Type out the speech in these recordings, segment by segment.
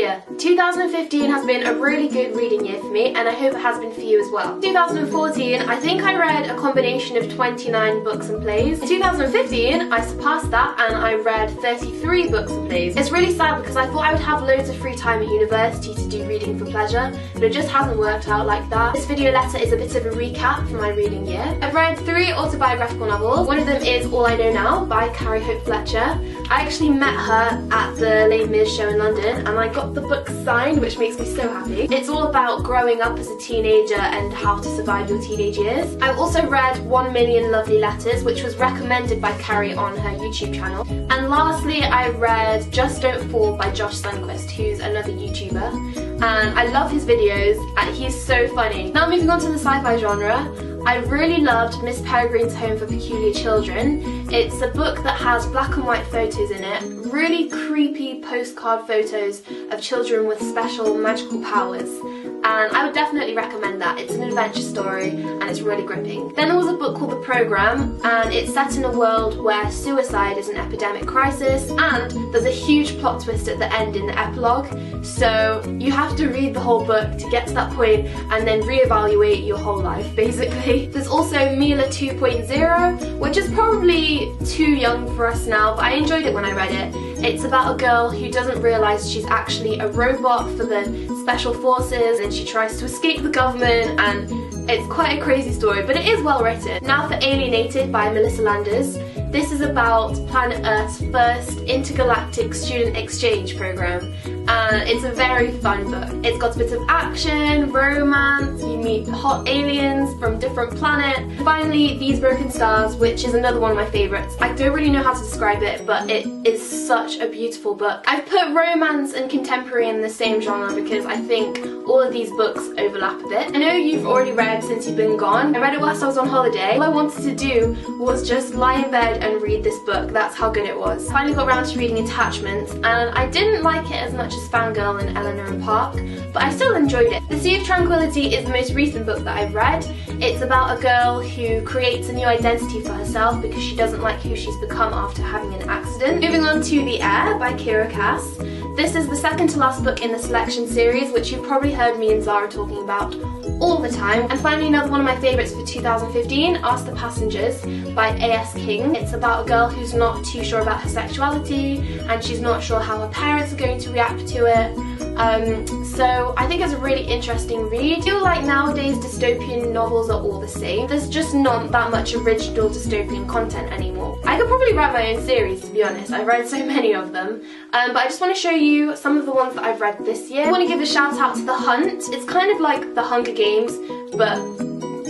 Year. 2015 has been a really good reading year for me, and I hope it has been for you as well. 2014, I think I read a combination of 29 books and plays. In 2015, I surpassed that and I read 33 books and plays. It's really sad because I thought I would have loads of free time at university to do reading for pleasure, but it just hasn't worked out like that. This video letter is a bit of a recap for my reading year. I've read 3 autobiographical novels. One of them is All I Know Now by Carrie Hope Fletcher. I actually met her at the Les Mis show in London and I got the book signed, which makes me so happy. It's all about growing up as a teenager and how to survive your teenage years. I've also read 1 Million Lovely Letters, which was recommended by Carrie on her YouTube channel. And lastly, I read Just Don't Fall by Josh Sundquist, who's another YouTuber. And I love his videos and he's so funny. Now moving on to the sci-fi genre, I really loved Miss Peregrine's Home for Peculiar Children. It's a book that has black and white photos in it, really creepy postcard photos of children with special magical powers. And I would definitely recommend that. It's an adventure story and it's really gripping. Then there was a book called The Programme, and it's set in a world where suicide is an epidemic crisis and there's a huge plot twist at the end in the epilogue. So you have to read the whole book to get to that point and then reevaluate your whole life, basically. There's also Mila 2.0, which is probably too young for us now, but I enjoyed it when I read it. It's about a girl who doesn't realise she's actually a robot for the special forces and she tries to escape the government, and it's quite a crazy story, but it is well written. Now for Alienated by Melissa Landers. This is about Planet Earth's first intergalactic student exchange program, and it's a very fun book. It's got bits of action, romance, you meet hot aliens from different planets. Finally, These Broken Stars, which is another one of my favourites. I don't really know how to describe it, but it is such a beautiful book. I've put romance and contemporary in the same genre because I think all of these books overlap a bit. I know you've already read Since You've Been Gone. I read it whilst I was on holiday. All I wanted to do was just lie in bed and read this book. That's how good it was. Finally got around to reading Attachments, and I didn't like it as much as Fangirl and Eleanor and Park, but I still enjoyed it. The Sea of Tranquility is the most recent book that I've read. It's about a girl who creates a new identity for herself because she doesn't like who she's become after having an accident. Moving on to The Air by Kiera Cass. This is the second to last book in the Selection series, which you've probably heard me and Zara talking about all the time. And finally, another one of my favourites for 2015, Ask the Passengers by A.S. King. It's about a girl who's not too sure about her sexuality and she's not sure how her parents are going to react to it. So I think it's a really interesting read. I feel like nowadays dystopian novels are all the same. There's just not that much original dystopian content anymore. I could probably write my own series, to be honest. I've read so many of them. But I just want to show you some of the ones that I've read this year. I want to give a shout out to The Hunt. It's kind of like The Hunger Games, but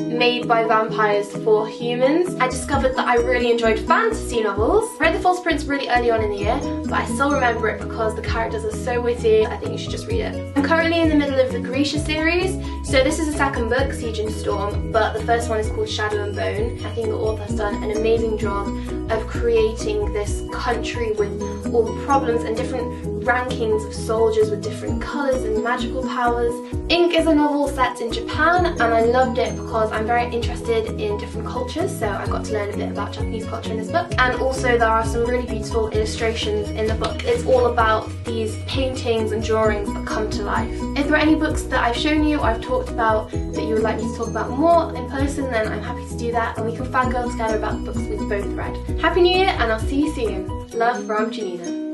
made by vampires for humans. I discovered that I really enjoyed fantasy novels. I read The False Prince really early on in the year, but I still remember it because the characters are so witty. I think you should just read it. I'm currently in the middle of the Grisha series, so this is the second book, Siege and Storm, but the first one is called Shadow and Bone. I think the author has done an amazing job of creating this country with all the problems and different rankings of soldiers with different colours and magical powers. Ink is a novel set in Japan, and I loved it because I'm very interested in different cultures, so I got to learn a bit about Japanese culture in this book. And also there are some really beautiful illustrations in the book. It's all about these paintings and drawings that come to life. If there are any books that I've shown you or I've talked about that you would like me to talk about more in person, then I'm happy to do that and we can fangirl together about the books we've both read. Happy New Year, and I'll see you soon. Love from Janina.